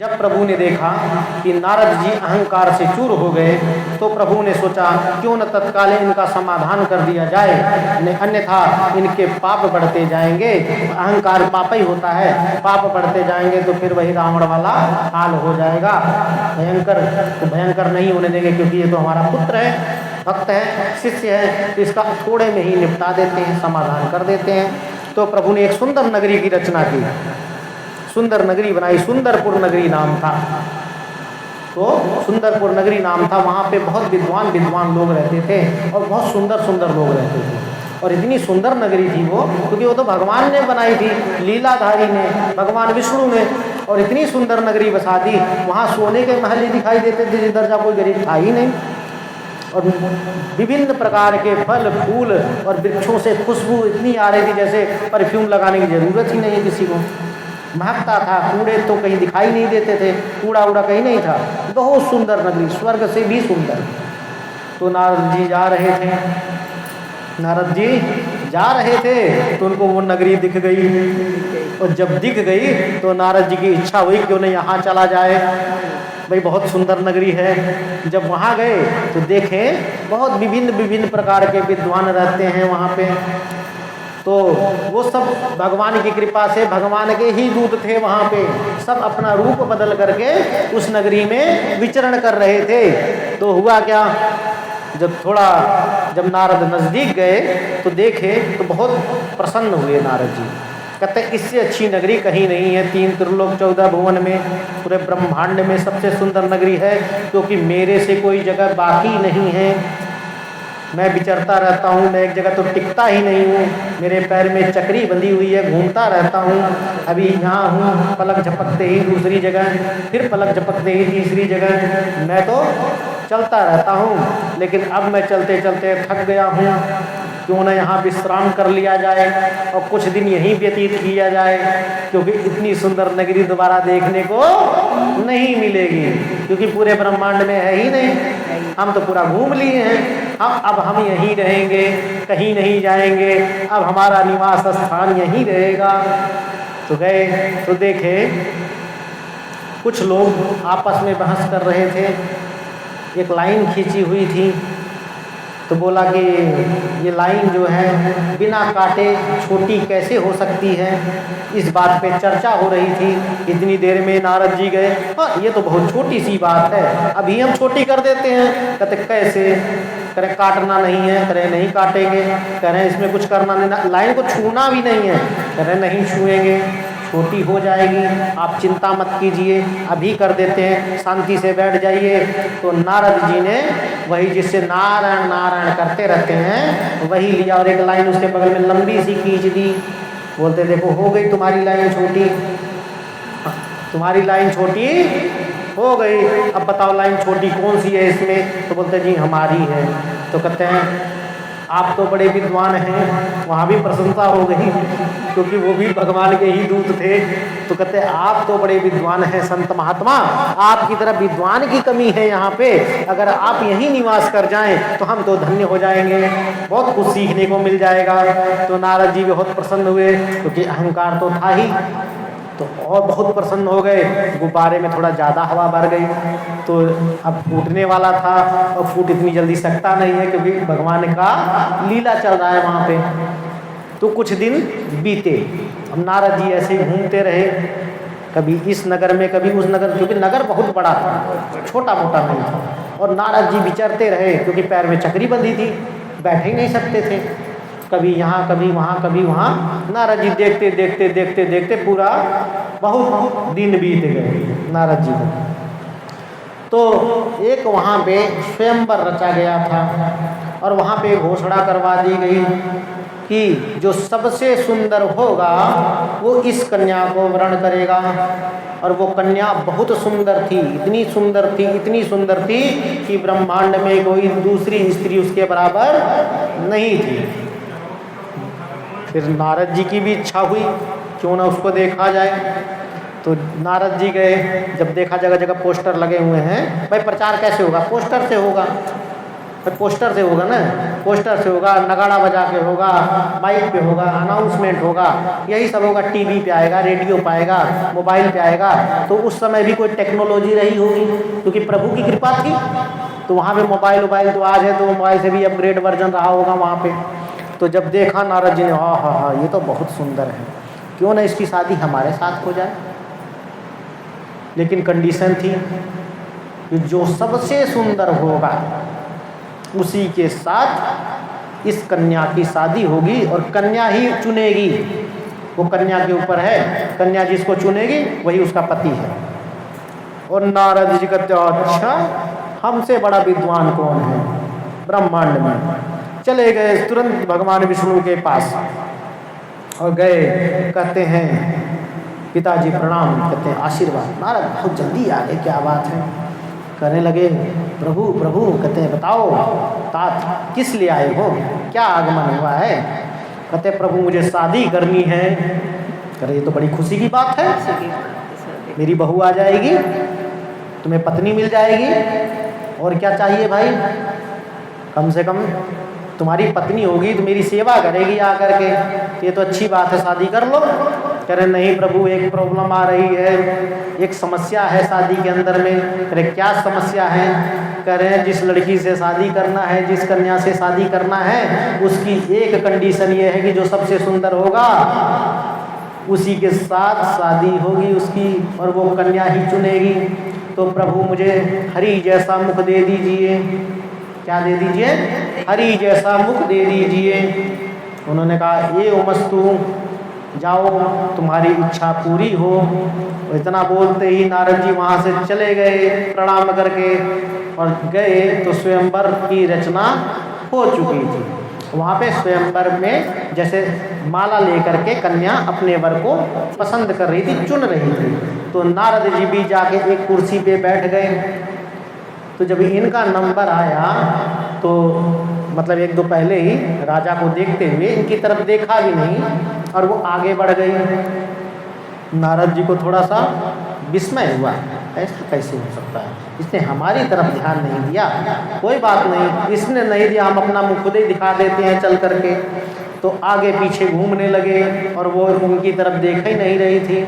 जब प्रभु ने देखा कि नारद जी अहंकार से चूर हो गए तो प्रभु ने सोचा क्यों न तत्काल इनका समाधान कर दिया जाए, अन्यथा इनके पाप बढ़ते जाएंगे। अहंकार पाप ही होता है, पाप बढ़ते जाएंगे तो फिर वही रावण वाला हाल हो जाएगा। भयंकर तो भयंकर नहीं होने देंगे, क्योंकि ये तो हमारा पुत्र है, भक्त है, शिष्य है, तो इसका थोड़े में ही निपटा देते हैं, समाधान कर देते हैं। तो प्रभु ने एक सुंदर नगरी की रचना की, सुंदर नगरी बनाई, सुंदरपुर नगरी नाम था। तो सुंदरपुर नगरी नाम था, वहाँ पे बहुत विद्वान लोग रहते थे और बहुत सुंदर सुंदर लोग रहते थे। और इतनी सुंदर नगरी थी वो, क्योंकि वो तो भगवान ने बनाई थी, लीलाधारी ने, भगवान विष्णु ने, और इतनी सुंदर नगरी बसा दी। वहाँ सोने के महल ही दिखाई देते थे, जिधर जा कोई गरीब था ही नहीं। और विभिन्न प्रकार के फल फूल और वृक्षों से खुशबू इतनी आ रही थी जैसे परफ्यूम लगाने की जरूरत ही नहीं है किसी को। महकता था, कूड़े तो कहीं दिखाई नहीं देते थे, कूड़ा उड़ा कहीं नहीं था। बहुत सुंदर नगरी, स्वर्ग से भी सुंदर। तो नारद जी जा रहे थे, नारद जी जा रहे थे तो उनको वो नगरी दिख गई। और जब दिख गई तो नारद जी की इच्छा हुई क्यों नहीं यहाँ चला जाए, भाई बहुत सुंदर नगरी है। जब वहाँ गए तो देखे बहुत विभिन्न प्रकार के विद्वान रहते हैं वहाँ पे। तो वो सब भगवान की कृपा से भगवान के ही दूत थे वहाँ पे, सब अपना रूप बदल करके उस नगरी में विचरण कर रहे थे। तो हुआ क्या, जब नारद नज़दीक गए तो देखे तो बहुत प्रसन्न हुए नारद जी। कहते इससे अच्छी नगरी कहीं नहीं है, 3 त्रिलोक 14 भुवन में, पूरे ब्रह्मांड में सबसे सुंदर नगरी है, क्योंकि मेरे से कोई जगह बाकी नहीं है। मैं विचरता रहता हूँ, मैं एक जगह तो टिकता ही नहीं हूँ, मेरे पैर में चक्री बंधी हुई है, घूमता रहता हूँ। अभी यहाँ हूँ, पलक झपकते ही दूसरी जगह, फिर पलक झपकते ही तीसरी जगह, मैं तो चलता रहता हूँ। लेकिन अब मैं चलते चलते थक गया हूँ, क्यों ना यहाँ विश्राम कर लिया जाए और कुछ दिन यहीं व्यतीत किया जाए, क्योंकि इतनी सुंदर नगरी दोबारा देखने को नहीं मिलेगी, क्योंकि पूरे ब्रह्मांड में है ही नहीं। हम तो पूरा घूम लिए हैं, अब हम यहीं रहेंगे, कहीं नहीं जाएंगे, अब हमारा निवास स्थान यहीं रहेगा। तो गए तो देखे कुछ लोग आपस में बहस कर रहे थे, एक लाइन खींची हुई थी। तो बोला कि ये लाइन जो है बिना काटे छोटी कैसे हो सकती है, इस बात पे चर्चा हो रही थी। इतनी देर में नारद जी गए, हाँ ये तो बहुत छोटी सी बात है, अभी हम छोटी कर देते हैं। कहते कैसे, करें काटना नहीं है, करें नहीं काटेंगे, करें इसमें कुछ करना नहीं, लाइन को छूना भी नहीं है, करें नहीं छुएंगे, छोटी हो जाएगी, आप चिंता मत कीजिए, अभी कर देते हैं, शांति से बैठ जाइए। तो नारद जी ने वही जिससे नारायण नारायण करते रहते हैं वही लिया और एक लाइन उसके बगल में लंबी सी खींच दी। बोलते देखो हो गई तुम्हारी लाइन छोटी, तुम्हारी लाइन छोटी हो गई, अब बताओ लाइन छोटी कौन सी है इसमें। तो बोलते जी हमारी है। तो कहते हैं आप तो बड़े विद्वान हैं, वहाँ भी प्रशंसा हो गई क्योंकि वो भी भगवान के ही दूत थे। तो कहते हैं आप तो बड़े विद्वान हैं संत महात्मा, आपकी तरह विद्वान की कमी है यहाँ पे, अगर आप यहीं निवास कर जाएं तो हम तो धन्य हो जाएंगे, बहुत कुछ सीखने को मिल जाएगा। तो नारद जी बहुत प्रसन्न हुए, क्योंकि अहंकार तो था ही, तो और बहुत प्रसन्न हो गए। गुब्बारे में थोड़ा ज़्यादा हवा भर गई, तो अब फूटने वाला था और फूट इतनी जल्दी सकता नहीं है, क्योंकि भगवान का लीला चल रहा है वहाँ पे। तो कुछ दिन बीते, अब नारद जी ऐसे ही घूमते रहे, कभी इस नगर में कभी उस नगर, क्योंकि नगर बहुत बड़ा था, छोटा मोटा नहीं था। और नारद जी विचरते रहे, क्योंकि पैर में चक्री बंधी थी, बैठ ही नहीं सकते थे, कभी यहाँ कभी वहाँ कभी वहाँ। नारद जी देखते देखते देखते देखते पूरा बहुत दिन बीत गए नारद जी को। तो एक वहाँ पे स्वयंवर रचा गया था और वहाँ पे घोषणा करवा दी गई कि जो सबसे सुंदर होगा वो इस कन्या को वरण करेगा। और वो कन्या बहुत सुंदर थी, इतनी सुंदर थी, इतनी सुंदर थी कि ब्रह्मांड में कोई दूसरी स्त्री उसके बराबर नहीं थी। फिर नारद जी की भी इच्छा हुई क्यों ना उसको देखा जाए। तो नारद जी गए, जब देखा जगह जगह पोस्टर लगे हुए हैं, भाई प्रचार कैसे होगा, पोस्टर से होगा। तो पोस्टर से होगा ना, पोस्टर से होगा, नगाड़ा बजा के होगा, माइक पे होगा, अनाउंसमेंट होगा, यही सब होगा। टीवी पे आएगा, रेडियो पे आएगा, मोबाइल पे आएगा। तो उस समय भी कोई टेक्नोलॉजी रही होगी, क्योंकि प्रभु की कृपा थी। तो वहाँ पे मोबाइल तो आज है, तो मोबाइल से भी अपग्रेड वर्जन रहा होगा वहाँ पे। तो जब देखा नारद जी ने, हाँ, ये तो बहुत सुंदर है, क्यों ना इसकी शादी हमारे साथ हो जाए। लेकिन कंडीशन थी कि जो सबसे सुंदर होगा उसी के साथ इस कन्या की शादी होगी, और कन्या ही चुनेगी। वो कन्या के ऊपर है, कन्या जिसको चुनेगी वही उसका पति है। और नारद जी कहते, अच्छा, हमसे बड़ा विद्वान कौन है ब्रह्मांड में। चले गए तुरंत भगवान विष्णु के पास और गए, कहते हैं पिताजी प्रणाम, कहते हैं आशीर्वाद। नारद बहुत जल्दी आ गए, क्या बात है। कहने लगे, प्रभु प्रभु, कहते हैं बताओ तात किस लिए आए हो, क्या आगमन हुआ है। कहते प्रभु मुझे शादी करनी है। करे ये तो बड़ी खुशी की बात है, मेरी बहू आ जाएगी, तुम्हें पत्नी मिल जाएगी, और क्या चाहिए भाई। कम से कम तुम्हारी पत्नी होगी तो मेरी सेवा करेगी आकर के, ये तो अच्छी बात है, शादी कर लो। कह रहे नहीं प्रभु, एक प्रॉब्लम आ रही है, एक समस्या है शादी के अंदर में। कह रहे क्या समस्या है। कह रहे हैं जिस लड़की से शादी करना है, जिस कन्या से शादी करना है, उसकी एक कंडीशन ये है कि जो सबसे सुंदर होगा उसी के साथ शादी होगी उसकी, और वो कन्या ही चुनेगी। तो प्रभु मुझे हरि जैसा मुख दे दीजिए। क्या दे दीजिए, हरि जैसा मुख दे दीजिए। उन्होंने कहा ये उमस्तु, जाओ तुम्हारी इच्छा पूरी हो। तो इतना बोलते ही नारद जी वहाँ से चले गए प्रणाम करके, और गए तो स्वयंवर की रचना हो चुकी थी। वहाँ पे स्वयंवर में जैसे माला लेकर के कन्या अपने वर को पसंद कर रही थी, चुन रही थी। तो नारद जी भी जाके एक कुर्सी पे बैठ गए। तो जब इनका नंबर आया तो मतलब एक दो पहले ही राजा को देखते हुए इनकी तरफ देखा भी नहीं, और वो आगे बढ़ गई। नारद जी को थोड़ा सा विस्मय हुआ, ऐसा कैसे हो सकता है, इसने हमारी तरफ ध्यान नहीं दिया। कोई बात नहीं, इसने नहीं दिया, हम अपना मुँह खुद ही दिखा देते हैं चल करके। तो आगे पीछे घूमने लगे, और वो उनकी तरफ देख ही नहीं रही थी।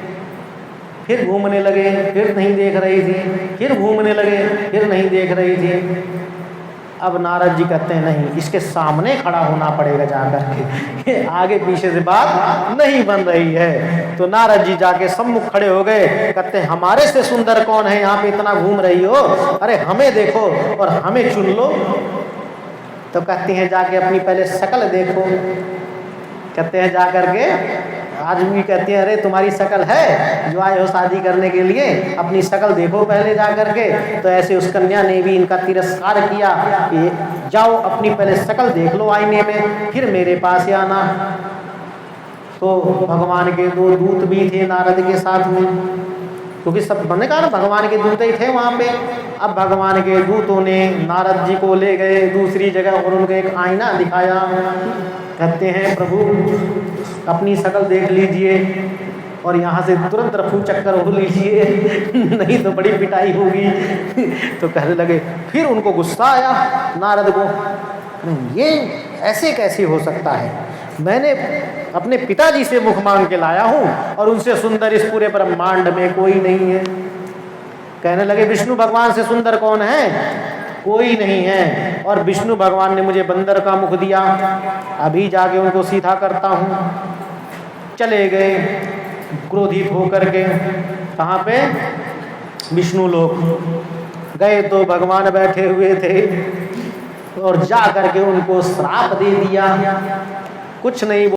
फिर घूमने लगे, फिर नहीं देख रही थी, फिर घूमने लगे, फिर नहीं देख रही थी। अब नारद जी कहते हैं नहीं, इसके सामने खड़ा होना पड़ेगा जाकर के, आगे पीछे से बात नहीं बन रही है। तो नारद जी जाके सम्मुख खड़े हो गए। कहते हैं हमारे से सुंदर कौन है, यहाँ पे इतना घूम रही हो, अरे हमें देखो और हमें चुन लो। तो कहते हैं जाके अपनी पहले शक्ल देखो। कहते हैं जा करके, आज भी कहती हैं अरे तुम्हारी शक्ल है जो आए हो शादी करने के लिए, अपनी शक्ल देखो पहले जा करके। तो ऐसे उस कन्या ने भी इनका तिरस्कार किया कि जाओ अपनी पहले शक्ल देख लो आईने में, फिर मेरे पास आना। तो भगवान के दो दूत भी थे नारद के साथ में, क्योंकि सब मैंने कहा ना भगवान के दूत ही थे वहाँ पे। अब भगवान के दूतों ने नारद जी को ले गए दूसरी जगह और उनको एक आईना दिखाया। कहते हैं प्रभु अपनी शक्ल देख लीजिए और यहाँ से तुरंत रफू चक्कर हो लीजिए, नहीं तो बड़ी पिटाई होगी। तो कहने लगे, फिर उनको गुस्सा आया नारद को, ये ऐसे कैसे हो सकता है, मैंने अपने पिताजी से मुख मांग के लाया हूँ और उनसे सुंदर इस पूरे ब्रह्मांड में कोई नहीं है। कहने लगे विष्णु भगवान से सुंदर कौन है, कोई नहीं है। और विष्णु भगवान ने मुझे बंदर का मुख दिया, अभी जाके उनको सीधा करता हूँ। चले गए क्रोधित होकर के, कहाँ पे, विष्णु लोक गए। तो भगवान बैठे हुए थे और जा करके उनको श्राप दे दिया, कुछ नहीं